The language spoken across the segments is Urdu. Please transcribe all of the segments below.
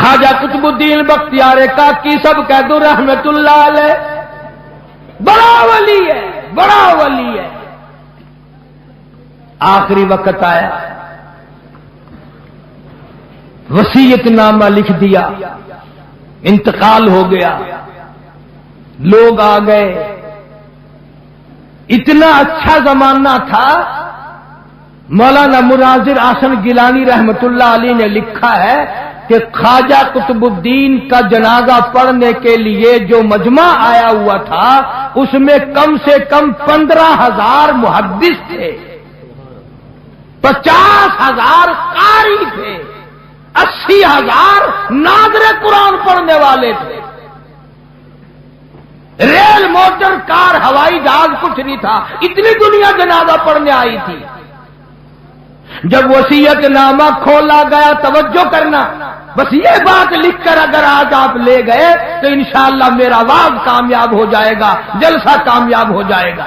خواجہ قطب الدین بختیار کاکی سب کہہ دو رحمت اللہ علیہ، بڑا ولی ہے، بڑا ولی ہے۔ آخری وقت آیا، وصیت نامہ لکھ دیا، انتقال ہو گیا، لوگ آ گئے۔ اتنا اچھا زمانہ تھا، مولانا مناظر احسن گیلانی رحمت اللہ علیہ نے لکھا ہے کہ خواجہ قطب الدین کا جنازہ پڑھنے کے لیے جو مجمع آیا ہوا تھا اس میں کم سے کم 15,000 محدث تھے، 50,000 قاری تھے، 80,000 ناظر قرآن پڑھنے والے تھے۔ ریل، موٹر، کار، ہوائی جہاز کچھ نہیں تھا، اتنی دنیا جنازہ پڑھنے آئی تھی۔ جب وصیت نامہ کھولا گیا، توجہ کرنا، بس یہ بات لکھ کر اگر آج آپ لے گئے تو انشاءاللہ میرا وعد کامیاب ہو جائے گا، جلسہ کامیاب ہو جائے گا۔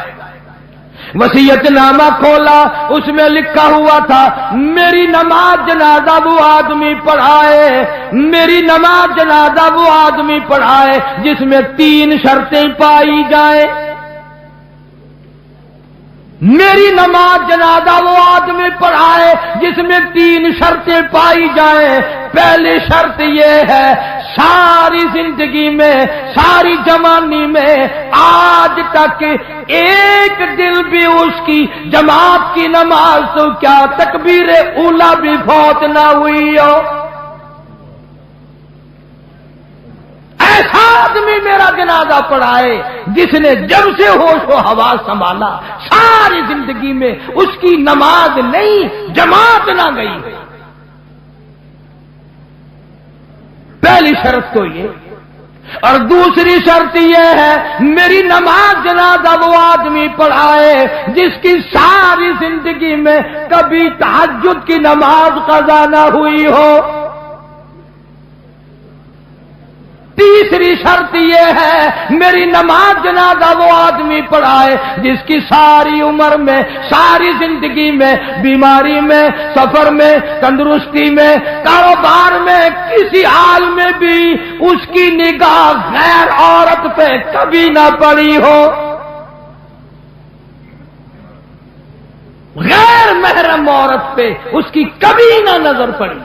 وصیت نامہ کھولا، اس میں لکھا ہوا تھا میری نماز جنازہ وہ آدمی پڑھائے، میری نماز جنازہ وہ آدمی پڑھائے جس میں 3 شرطیں پائی جائیں۔ میری نماز جنازہ وہ آدمی پڑھائے جس میں 3 شرطیں پائی جائیں۔ پہلی شرط یہ ہے ساری زندگی میں، ساری جوانی میں آج تک ایک دل بھی اس کی جماعت کی نماز تو کیا تکبیر اولا بھی فوت نہ ہوئی ہو۔ ایسا آدمی میرا جنازہ پڑھائے جس نے جب سے ہوش و حواس سنبھالا ساری زندگی میں اس کی نماز نہیں، جماعت نہ گئی۔ پہلی شرط تو یہ، اور دوسری شرط یہ ہے میری نماز جنازہ وہ آدمی پڑھائے جس کی ساری زندگی میں کبھی تہجد کی نماز قضا نہ ہوئی ہو۔ تیسری شرط یہ ہے میری نماز جنازہ وہ آدمی پڑھائے جس کی ساری عمر میں، ساری زندگی میں، بیماری میں، سفر میں، تندرستی میں، کاروبار میں، کسی حال میں بھی اس کی نگاہ غیر عورت پہ کبھی نہ پڑی ہو، غیر محرم عورت پہ اس کی کبھی نہ نظر پڑی۔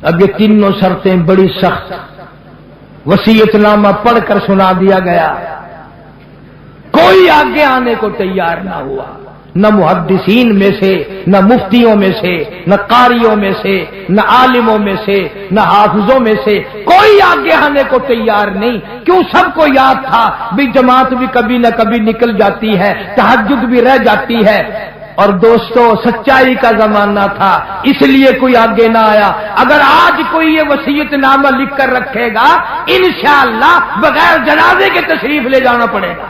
اب یہ تینوں شرطیں بڑی سخت، وصیت نامہ پڑھ کر سنا دیا گیا، کوئی آگے آنے کو تیار نہ ہوا، نہ محدثین میں سے، نہ مفتیوں میں سے، نہ قاریوں میں سے، نہ عالموں میں سے، نہ حافظوں میں سے، کوئی آگے آنے کو تیار نہیں۔ کیوں؟ سب کو یاد تھا بھی جماعت بھی کبھی نہ کبھی نکل جاتی ہے، تہجد بھی رہ جاتی ہے، اور دوستو سچائی کا زمانہ تھا اس لیے کوئی آگے نہ آیا۔ اگر آج کوئی یہ وصیت نامہ لکھ کر رکھے گا انشاءاللہ بغیر جنازے کے تشریف لے جانا پڑے گا۔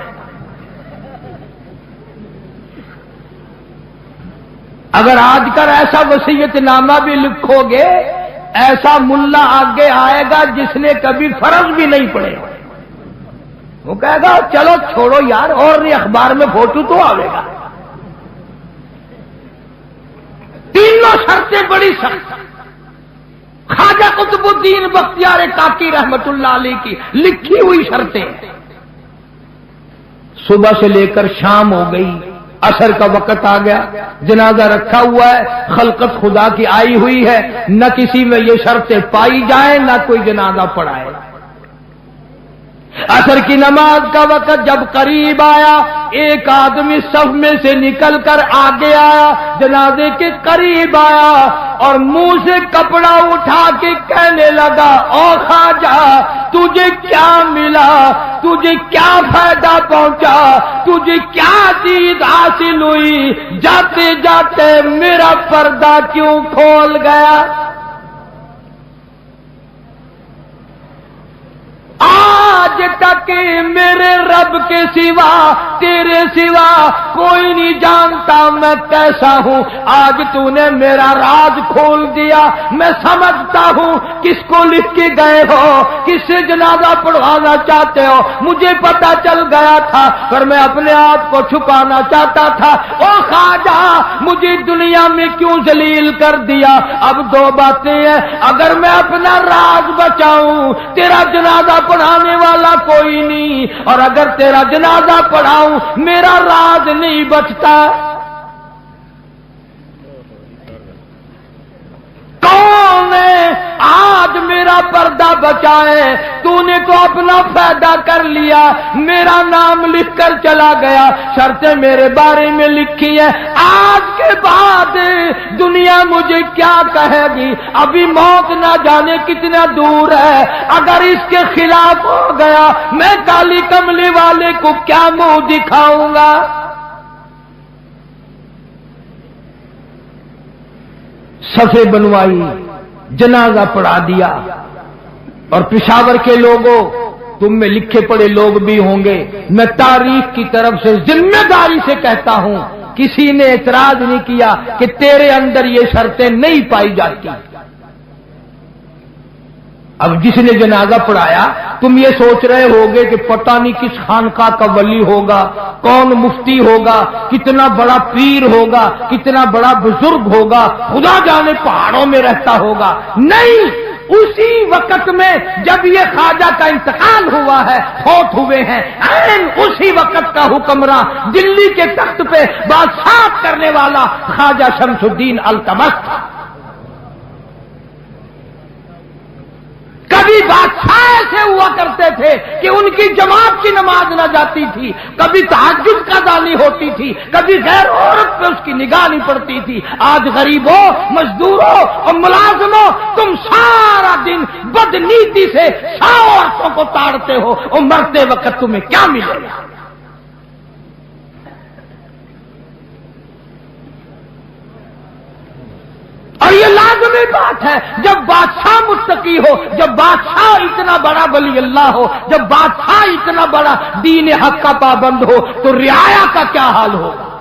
اگر آج کر ایسا وصیت نامہ بھی لکھو گے، ایسا ملا آگے آئے گا جس نے کبھی فرض بھی نہیں پڑے، وہ کہے گا چلو چھوڑو یار، اور نہیں اخبار میں فوٹو تو آئے گا۔ تینوں شرطیں بڑی سخت، خواجہ قطب الدین بختیار کاکی رحمت اللہ علیہ کی لکھی ہوئی شرطیں۔ صبح سے لے کر شام ہو گئی، عصر کا وقت آ گیا، جنازہ رکھا ہوا ہے، خلقت خدا کی آئی ہوئی ہے، نہ کسی میں یہ شرطیں پائی جائیں، نہ کوئی جنازہ پڑھائے۔ عصر کی نماز کا وقت جب قریب آیا، ایک آدمی صف میں سے نکل کر آگے آیا، جنازے کے قریب آیا اور منہ سے کپڑا اٹھا کے کہنے لگا او خواجہ تجھے کیا ملا، تجھے کیا فائدہ پہنچا، تجھے کیا چیز حاصل ہوئی، جاتے جاتے میرا پردہ کیوں کھول گیا۔ آج آج تک میرے رب کے سوا تیرے سوا کوئی نہیں جانتا میں کیسا ہوں، آج تو نے میرا راز کھول دیا، میں سمجھتا ہوں کس کو لکھ کے گئے ہو، کس سے جنازہ پڑھوانا چاہتے ہو، مجھے پتا چل گیا تھا پر میں اپنے آپ کو چھپانا چاہتا تھا۔ او خواجہ مجھے دنیا میں کیوں ذلیل کر دیا؟ اب دو باتیں ہیں، اگر میں اپنا راز بچاؤں تیرا جنازہ پڑھانے والا کوئی نہیں، اور اگر تیرا جنازہ پڑھاؤں میرا راز نہیں بچتا۔ کون ہے آج میرا پردہ بچائے؟ تو نے تو اپنا فائدہ کر لیا، میرا نام لکھ کر چلا گیا، شرطیں میرے بارے میں لکھی ہے، آج کے بعد دنیا مجھے کیا کہے گی؟ ابھی موت نہ جانے کتنا دور ہے، اگر اس کے خلاف ہو گیا میں کالی کملی والے کو کیا منہ دکھاؤں گا؟ صفے بنوائی، جنازہ پڑھا دیا، اور پشاور کے لوگوں تم میں لکھے پڑے لوگ بھی ہوں گے، میں تاریخ کی طرف سے ذمہ داری سے کہتا ہوں کسی نے اعتراض نہیں کیا کہ تیرے اندر یہ شرطیں نہیں پائی جاتی۔ اب جس نے جنازہ پڑھایا تم یہ سوچ رہے ہوگے کہ پتہ نہیں کس خانقاہ کا ولی ہوگا، کون مفتی ہوگا، کتنا بڑا پیر ہوگا، کتنا بڑا بزرگ ہوگا، خدا جانے پہاڑوں میں رہتا ہوگا۔ نہیں، اسی وقت میں جب یہ خواجہ کا انتقال ہوا ہے، فوت ہوئے ہیں، اسی وقت کا حکمراں دلی کے تخت پہ بادشاہ کرنے والا خواجہ شمس الدین التمش تھا۔ کبھی بادشاہ ایسے ہوا کرتے تھے کہ ان کی جماعت کی نماز نہ جاتی تھی، کبھی تہجد کا دانی ہوتی تھی، کبھی غیر عورت پہ اس کی نگاہ نہیں پڑتی تھی۔ آج غریبوں، مزدوروں اور ملازموں تم سارا دن بدنیتی سے 100 عورتوں کو تاڑتے ہو، اور مرتے وقت تمہیں کیا ملے گا؟ اور یہ لازمی بات ہے، جب بادشاہ متقی ہو، جب بادشاہ اتنا بڑا ولی اللہ ہو، جب بادشاہ اتنا بڑا دین حق کا پابند ہو، تو رعایا کا کیا حال ہوگا؟